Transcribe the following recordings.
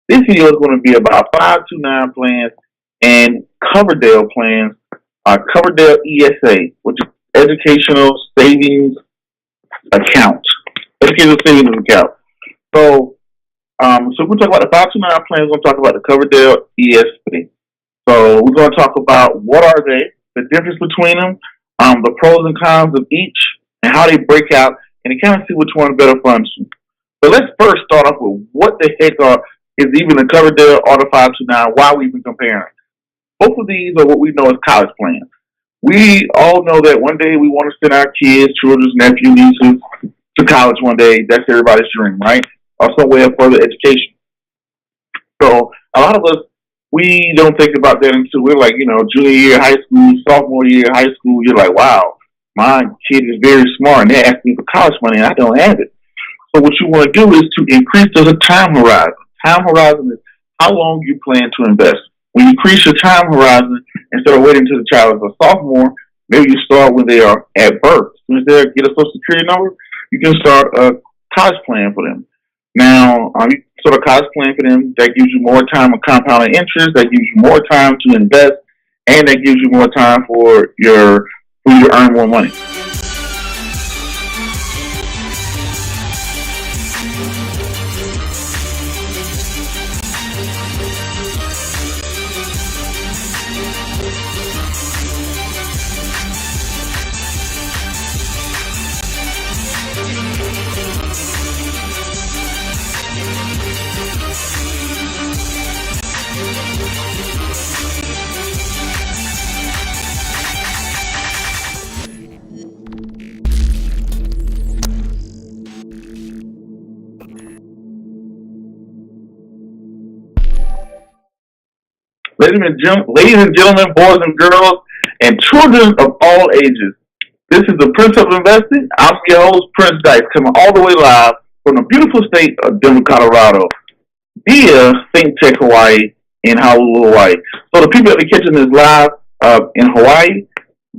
This video is going to be about 529 plans and Coverdale plans, Coverdale ESA, which is Educational Savings Account. Educational Savings Account. So we're going to talk about the 529 plans. We're going to talk about the Coverdale ESA. So we're going to talk about what are they, the difference between them, the pros and cons of each, and how they break out, and to kind of see which one better functions. So let's first start off with what the heck is even the Coverdale or the 529, why we even comparing. Both of these are what we know as college plans. We all know that one day we want to send our kids, children, nephews, nieces to college one day. That's everybody's dream, right? Or somewhere of further education. So a lot of us, we don't think about that until we're like, junior year, high school, sophomore year, high school. You're like, wow, my kid is very smart and they're asking for college money and I don't have it. So what you want to do is to increase the time horizon. Time horizon is how long you plan to invest. When you increase your time horizon, instead of waiting until the child is a sophomore, maybe you start when they are at birth. As soon as they get a social security number, you can start a college plan for them. Now, you sort of college plan for them that gives you more time of compounding interest, that gives you more time to invest, and that gives you more time for you to earn more money. Ladies and gentlemen, boys and girls, and children of all ages, this is the Prince of Investing. I'm your host, Prince Dykes, coming all the way live from the beautiful state of Denver, Colorado, via Think Tech Hawaii in Honolulu, Hawaii. So the people that are catching this live in Hawaii,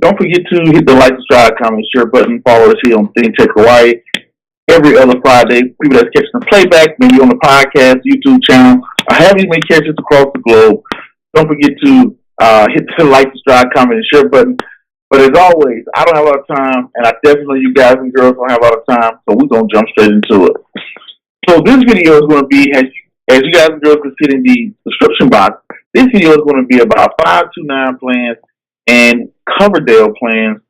don't forget to hit the like, subscribe, comment, share button. Follow us here on Think Tech Hawaii every other Friday. People that's catching the playback, maybe on the podcast, YouTube channel, or however you may catch us across the globe. Don't forget to hit the like, subscribe, comment, and share button. But as always, I don't have a lot of time, and I definitely, you guys and girls don't have a lot of time, so we're going to jump straight into it. So this video is going to be, as you guys and girls can see in the description box, this video is going to be about 529 plans and Coverdale plans,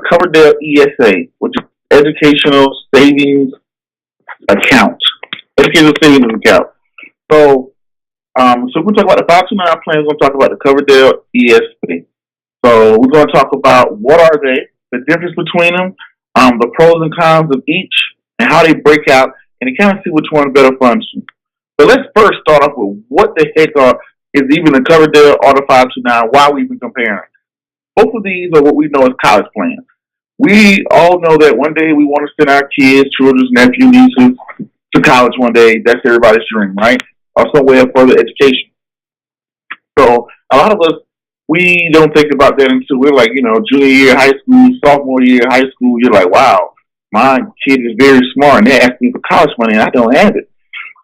Coverdale ESA, which is Educational Savings Account. Educational Savings Account. So we're going to talk about the 529 plans. We're going to talk about the Coverdale ESA. So we're going to talk about what are they, the difference between them, the pros and cons of each, and how they break out, and to kind of see which one better functions. So let's first start off with what the heck is even the Coverdale or the 529, why we even comparing. Both of these are what we know as college plans. We all know that one day we want to send our kids, children, nephews, nieces to college one day. That's everybody's dream, right? Or somewhere of further education. So a lot of us, we don't think about that until we're like, junior year, high school, sophomore year, high school. You're like, wow, my kid is very smart and they're asking for college money and I don't have it.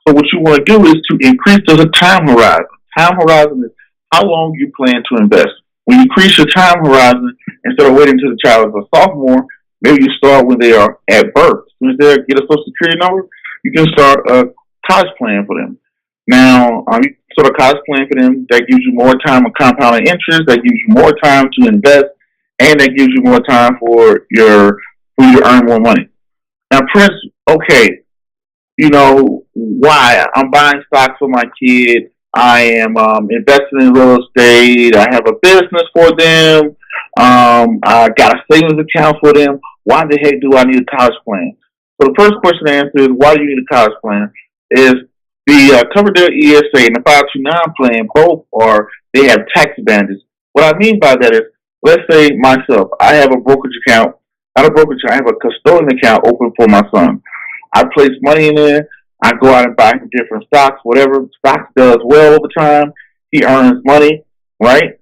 So what you want to do is to increase the time horizon. Time horizon is how long you plan to invest. When you increase your time horizon, instead of waiting until the child is a sophomore, maybe you start when they are at birth. As soon as they get a social security number, you can start a college plan for them. Now, you sort of college plan for them that gives you more time of compounding interest, that gives you more time to invest, and that gives you more time for you to earn more money. Now, Prince, okay, why? I'm buying stocks for my kid. I am investing in real estate. I have a business for them. I got a savings account for them. Why the heck do I need a college plan? So the first question to answer is, why do you need a college plan? Is the Coverdale ESA and the 529 plan, they have tax advantages. What I mean by that is, let's say myself, I have a brokerage account, not a brokerage account, I have a custodian account open for my son. I place money in there. I go out and buy different stocks, whatever stock does well over time. He earns money, right?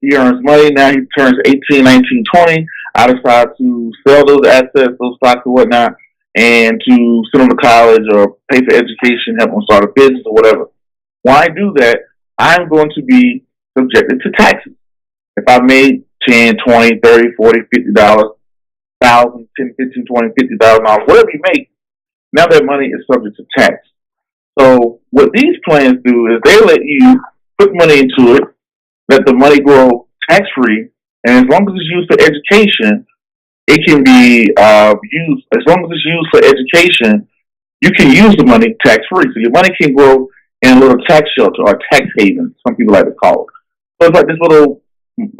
He earns money. Now he turns 18, 19, 20. I decide to sell those assets, those stocks and whatnot, and to send them to college or pay for education, help them start a business or whatever. When I do that, I'm going to be subjected to taxes. If I made 10, 20, 30, 40, $50, thousand, 10, 15, 20, $50,000, whatever you make, now that money is subject to tax. So what these plans do is they let you put money into it, let the money grow tax free, and as long as it's used for education, it can be used. As long as it's used for education, you can use the money tax free. So your money can grow in a little tax shelter or tax haven, some people like to call it. So it's like this little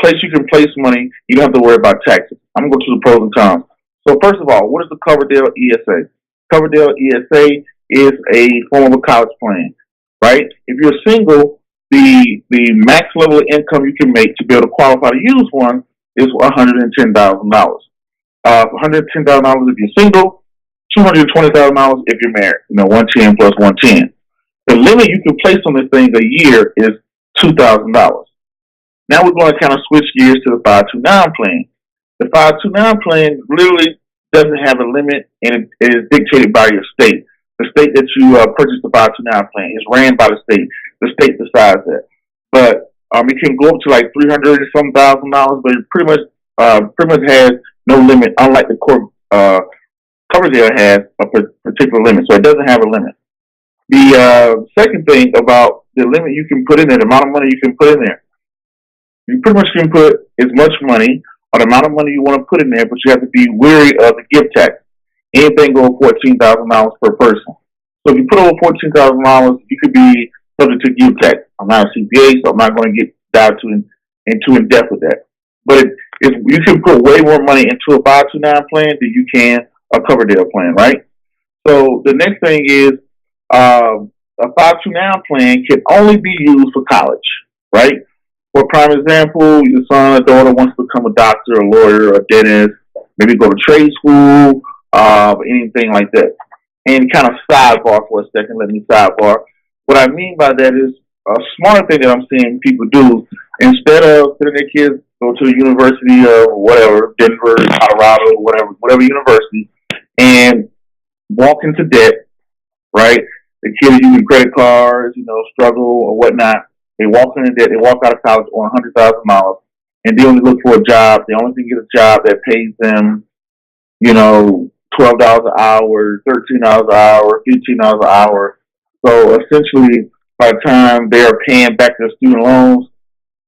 place you can place money. You don't have to worry about taxes. I'm going to go to the pros and cons. So first of all, what is the Coverdale ESA? Coverdale ESA is a form of a college plan, right? If you're single, the max level of income you can make to be able to qualify to use one is $110,000. $110,000 if you're single, $220,000 if you're married. 110 plus 110. The limit you can place on this thing a year is $2,000. Now we're going to kind of switch gears to the 529 plan. The 529 plan literally doesn't have a limit, and it is dictated by your state. The state that you purchased the 529 plan is ran by the state. The state decides that. But it can go up to like $300 or some $1,000, but it pretty much has no limit, unlike the Coverdale has a particular limit, so it doesn't have a limit. The second thing about the limit you can put in there, the amount of money you can put in there, you pretty much can put as much money or the amount of money you want to put in there, but you have to be wary of the gift tax. Anything over $14,000 per person. So if you put over $14,000, you could be subject to gift tax. I'm not a CPA, so I'm not going to get down into in depth with that. But you can put way more money into a 529 plan than you can a Coverdale plan, right? So the next thing is a 529 plan can only be used for college, right? For prime example, your son or daughter wants to become a doctor, a lawyer, a dentist, maybe go to trade school, anything like that. And kind of sidebar for a second, let me sidebar. What I mean by that is a smart thing that I'm seeing people do, instead of sending their kids go to a university or whatever, Denver, Colorado, whatever university, and walk into debt, right? The kids using credit cards, struggle or whatnot. They walk into debt, they walk out of college on $100,000, and they only look for a job. They only can get a job that pays them, $12 an hour, $13 an hour, $15 an hour. So essentially, by the time they are paying back their student loans,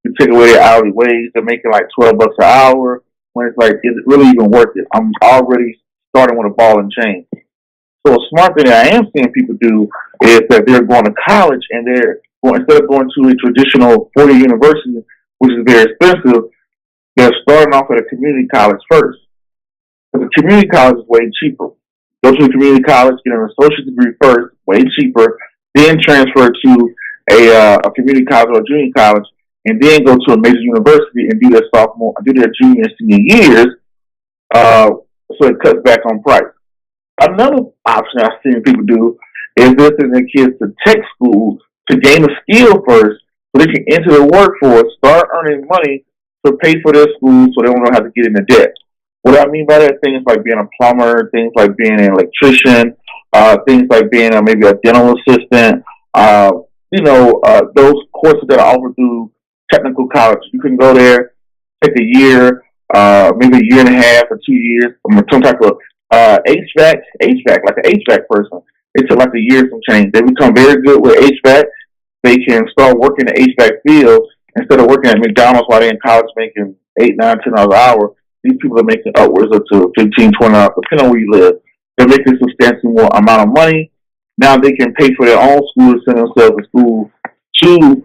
you take away their hourly wage, they're making like $12 an hour. When it's like, is it really even worth it? I'm already starting with a ball and chain. So a smart thing that I am seeing people do is that they're going to college and instead of going to a traditional 4-year university, which is very expensive, they're starting off at a community college first. The community college is way cheaper. Go to a community college, get an associate degree first, way cheaper, then transfer to a community college or a junior college, and then go to a major university and do their junior and senior years, so it cuts back on price. Another option I've seen people do is this sending their kids to tech school to gain a skill first so they can enter the workforce, start earning money to pay for their school so they don't have to get into debt. What I mean by that, things like being a plumber, things like being an electrician, things like being maybe a dental assistant, those courses that are offered through technical college. You can go there, take a year, maybe a year and a half or 2 years, some type of HVAC, like an HVAC person. It took like a year some change. They become very good with HVAC. They can start working in the HVAC field instead of working at McDonald's while they're in college making $8, $9, $10 an hour. These people are making upwards up to $15, $20, depending on where you live. They're making substantially more amount of money. Now they can pay for their own school to send themselves to school to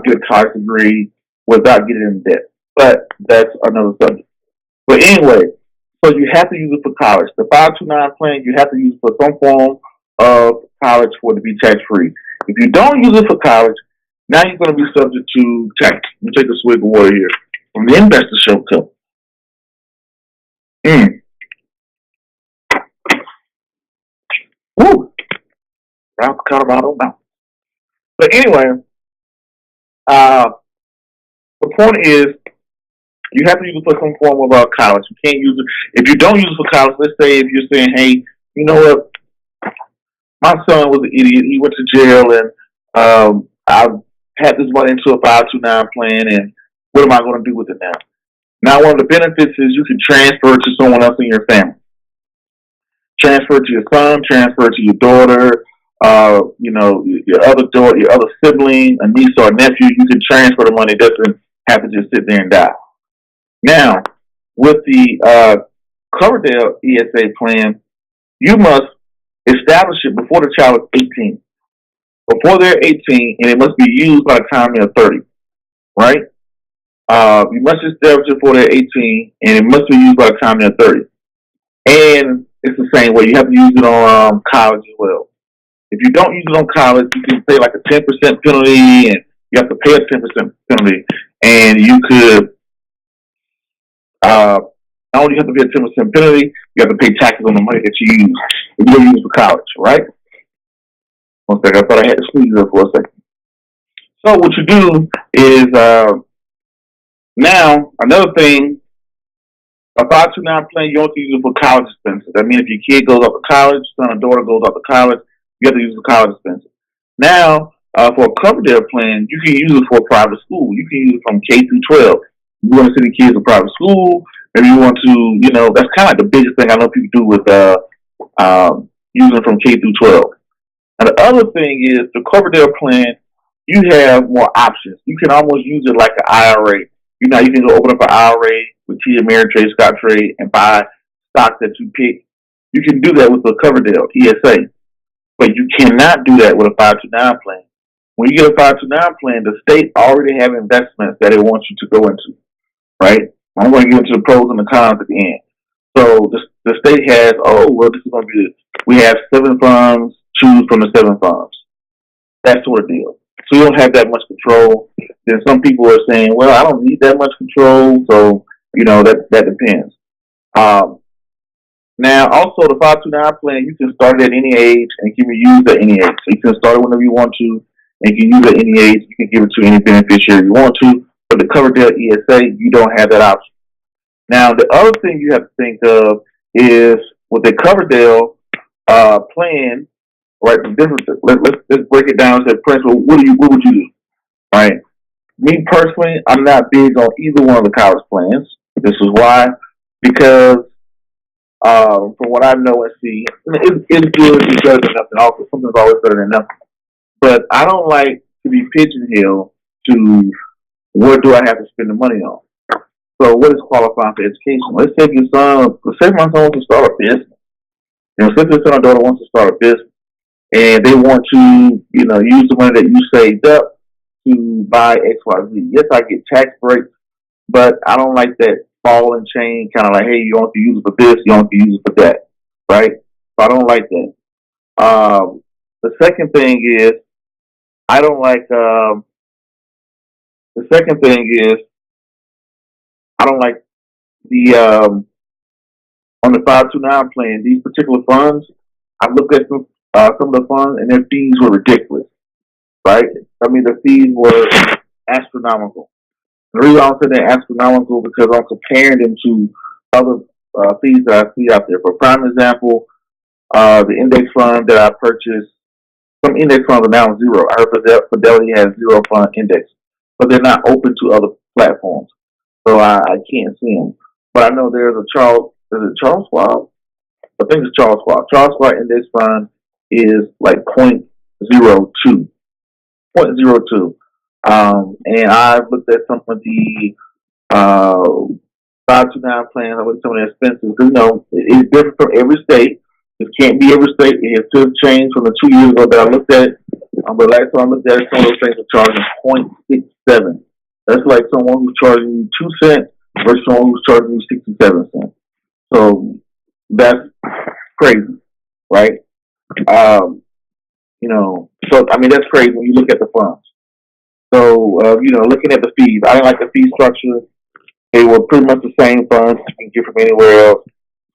get a college degree without getting in debt. But that's another subject. But anyway, so you have to use it for college. The 529 plan, you have to use it for some form of college for it to be tax-free. If you don't use it for college, now you're going to be subject to tax. Let me take a swig of water here from the Investor Show Cup. Woo! South Colorado Mountain. But anyway, the point is, you have to use it for some form of college. You can't use it if you don't use it for college. Let's say if you're saying, "Hey, you know what? My son was an idiot. He went to jail, and I had this money into a 529 plan, and what am I going to do with it now? Now, one of the benefits is you can transfer it to someone else in your family. Transfer it to your son, transfer it to your daughter, your other daughter, your other sibling, a niece or a nephew. You can transfer the money. It doesn't have to just sit there and die. Now, with the Coverdale ESA plan, you must establish it before the child is 18. Before they're 18, and it must be used by the time they're 30, right? You must establish it before they're 18, and it must be used by the time they're 30. And it's the same way. You have to use it on college as well. If you don't use it on college, you can pay like a 10% penalty, and you have to pay a 10% penalty. And you could not only have to pay a 10% penalty, you have to pay taxes on the money that you use if you don't use it for college, right? One second, I thought I had to squeeze it for a second. So what you do is now another thing. A 529 plan, you don't use it for college expenses. I mean, if your kid goes off to college, son or daughter goes off to college, you have to use it for college expenses. Now, for a Coverdale plan, you can use it for a private school. You can use it from K through 12. You want to send the kids to private school. Maybe you want to, that's kind of like the biggest thing I know people do with using it from K through 12. And the other thing is the Coverdale plan, you have more options. You can almost use it like an IRA. You can go open up an IRA with TD Ameritrade, Scottrade, and buy stocks that you pick. You can do that with the Coverdale ESA, but you cannot do that with a 529 plan. When you get a 529 plan, the state already have investments that it wants you to go into, right? I'm going to get into the pros and the cons at the end. So the state has, this is going to be it. We have 7 funds, choose from the 7 funds. That sort of deal. So you don't have that much control. Then some people are saying, well, I don't need that much control. So, that depends. Now, also the 529 plan, you can start it at any age and it can be used at any age. So you can start it whenever you want to and you can use it at any age. You can give it to any beneficiary you want to. But the Coverdale ESA, you don't have that option. Now, the other thing you have to think of is with the Coverdale plan, right? The difference. Let's break it down and say, Prince, what would you do? Right? Me personally, I'm not big on either one of the college plans. This is why, because from what I know and see, it's good. It's better than nothing. Also, something's always better than nothing. But I don't like to be pigeonholed to what do I have to spend the money on. So, what is qualifying for education? Let's say my son wants to start a business. Say your son or daughter wants to start a business, and they want to, use the money that you saved up to buy X, Y, Z. Yes, I get tax breaks, but I don't like that ball and chain kind of like, hey, you want to use it for this, you want to use it for that, right? So I don't like that. The second thing is, I don't like. The second thing is, I don't like the on the 529 plan. These particular funds, I looked at some of the funds, and their fees were ridiculous, right? I mean, the fees were astronomical. The reason I'm saying they're astronomical because I'm comparing them to other fees that I see out there. For prime example, the index fund that I purchased, some index funds are now zero. I heard Fidelity has 0 fund index, but they're not open to other platforms, so I can't see them. But I know there's a Charles Schwab? I think it's Charles Schwab. Charles Schwab index fund is like 0.02. 0.02. And I've looked at some of the 529 plans. I looked at some of the expenses because it's different from every state. It can't be every state. It has still changed from the 2 years ago that I looked at it. But last time I looked at it, some of those things are charging 0.67. That's like someone who's charging you 2 cents versus someone who's charging you 67 cents. So that's crazy, right? So I mean that's crazy when you look at the funds. So looking at the fees, I didn't like the fee structure. They were pretty much the same funds you can get from anywhere else.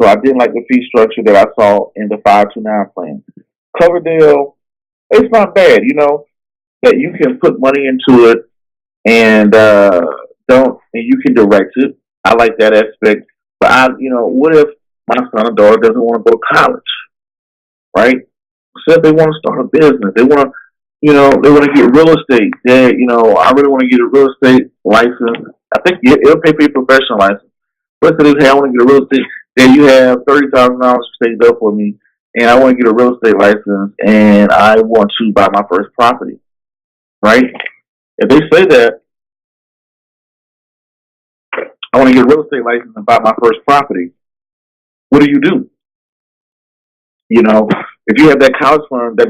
So I didn't like the fee structure that I saw in the 529 plan. Coverdale, it's not bad, that you can put money into it and you can direct it. I like that aspect. But what if my son or daughter doesn't want to go to college? right? Say if they want to start a business, they want to, they want to get real estate. I really want to get a real estate license. I think it'll pay for your professional license. Let's say, hey, I want to get a real estate. Then you have $30,000 saved up for me, and I want to get a real estate license, and I want to buy my first property, right? If they say that, I want to get a real estate license and buy my first property, what do? If you have that college fund that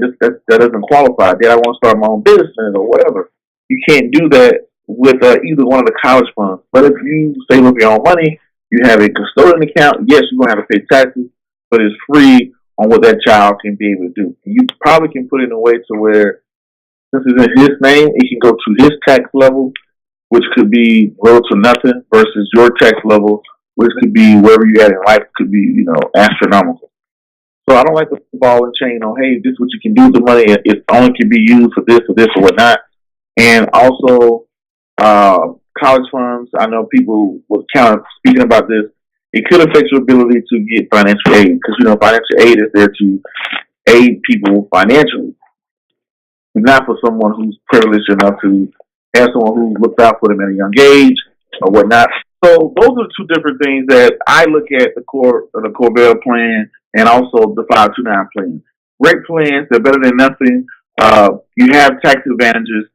doesn't qualify, then I want to start my own business or whatever. You can't do that with either one of the college funds. But if you save up your own money, you have a custodian account. Yes, you're gonna have to pay taxes, but it's free on what that child can be able to do. You probably can put it in a way to where, since it's in his name, it can go to his tax level, which could be low to nothing, versus your tax level, which could be wherever you're at in life, could be astronomical. So I don't like the ball and chain on, hey, this is what you can do with the money. It only can be used for this or whatnot. And also, college funds, I know people were kind of speaking about this. It could affect your ability to get financial aid because, financial aid is there to aid people financially, not for someone who's privileged enough to have someone who looked out for them at a young age or whatnot. So those are two different things that I look at the Coverdall plan and also the 529 plan. Great plans, they're better than nothing. You have tax advantages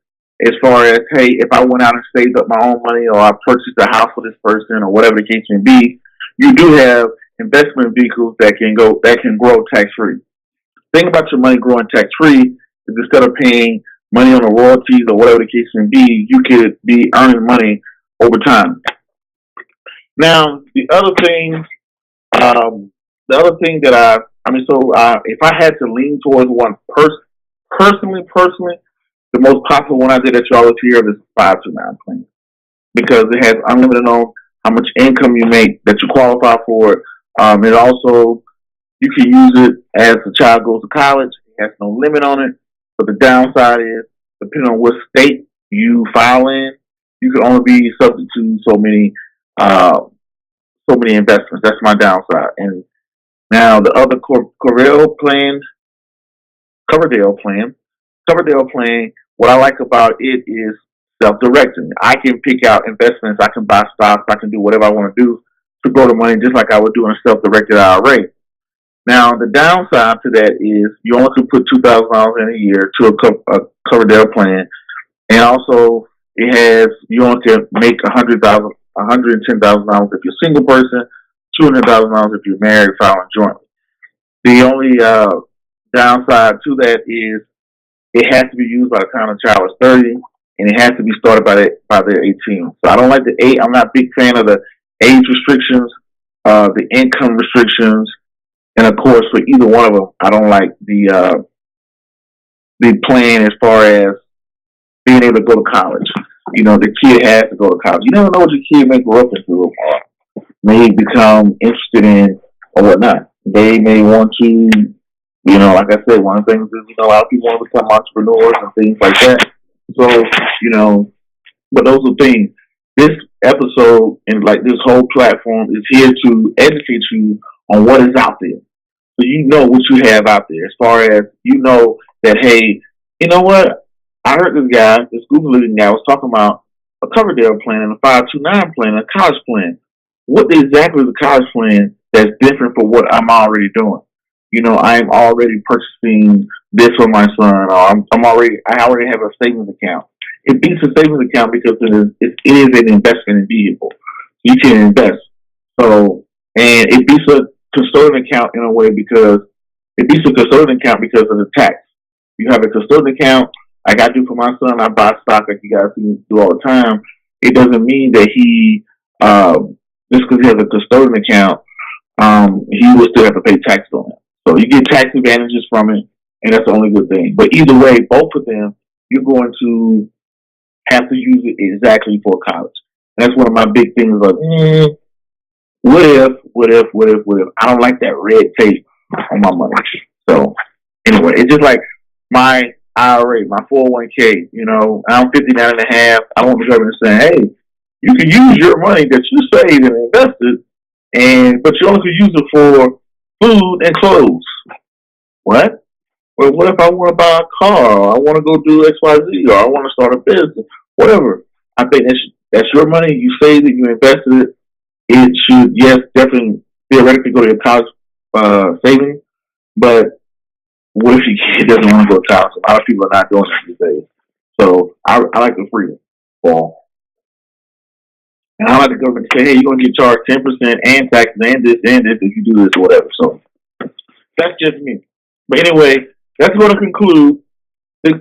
as far as, hey, if I went out and saved up my own money or I purchased a house for this person or whatever the case may be, you do have investment vehicles that can grow tax free. The thing about your money growing tax free is instead of paying money on the royalties or whatever the case may be, you could be earning money over time. Now, the other thing if I had to lean towards one personally, the most popular one I did that you always hear of is 529 plan because it has unlimited on how much income you make that you qualify for it. It also, you can use it as the child goes to college. It has no limit on it. But the downside is, depending on what state you file in, you can only be subject to so many investments. That's my downside. And now the other Coverdall plan, what I like about it is self-directing. I can pick out investments. I can buy stocks. I can do whatever I want to do to grow the money just like I would do in a self-directed IRA. Now, the downside to that is you only can put $2,000 in a year to a Coverdall plan. And also, you only can make $110,000 if you're a single person, $200,000 if you're married, filing jointly. The only downside to that is it has to be used by the time the child is 30, and it has to be started by their 18. So I don't like the age. I'm not a big fan of the age restrictions, the income restrictions, and of course for either one of them, I don't like the plan as far as being able to go to college. The kid has to go to college. You never know what your kid may grow up into or may become interested in or whatnot. They may want to, like I said, one of the things is, a lot of people want to become entrepreneurs and things like that. So, but those are things. This episode and like this whole platform is here to educate you on what is out there. So you know what you have out there as far as that, hey, you know what? I heard this Google leading guy was talking about a Coverdall plan and a 529 plan and a college plan. What exactly is a college plan that's different from what I'm already doing? I'm already purchasing this for my son, or I already have a savings account. It beats a savings account because it is an investment vehicle. You can invest. So, and it beats a custodian account in a way because of the tax. You have a custodian account, like I do for my son. I buy stock like you guys do all the time. It doesn't mean that he, just because he has a custodian account, he will still have to pay tax on it. So you get tax advantages from it, and that's the only good thing. But either way, both of them, you're going to have to use it exactly for college. And that's one of my big things. Like, what if? I don't like that red tape on my money. So anyway, it's just like my IRA, my 401k. I'm 59 and a half. I want the government saying, hey, you can use your money that you saved and invested, but you only can use it for food and clothes. What? Well, what if I want to buy a car, or I want to go do X, Y, Z, or I want to start a business, whatever? I think that's your money. You saved it, you invested it. It should, yes, definitely theoretically go to your college savings. But what if your kid doesn't want to go to college? A lot of people are not doing that these days. So I like the freedom for and I like the government to say, hey, you're going to get charged 10% and taxes and this if you do this or whatever. So that's just me. But anyway, that's going to conclude this,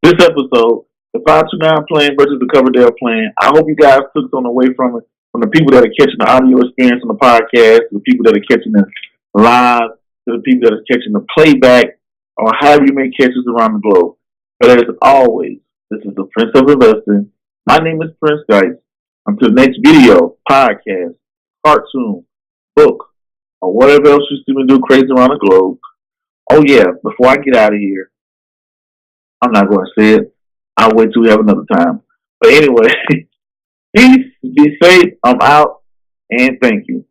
this episode. The 529 plan versus the Coverdale plan. I hope you guys took something away from it. From the people that are catching the audio experience on the podcast, to the people that are catching it live, to the people that are catching the playback, or however you make catches around the globe. But as always, this is the Prince of Investing. My name is Prince Dykes. Until the next video, podcast, cartoon, book, or whatever else you see me do crazy around the globe. Oh yeah, before I get out of here, I'm not going to say it. I'll wait till we have another time. But anyway, peace, be safe, I'm out, and thank you.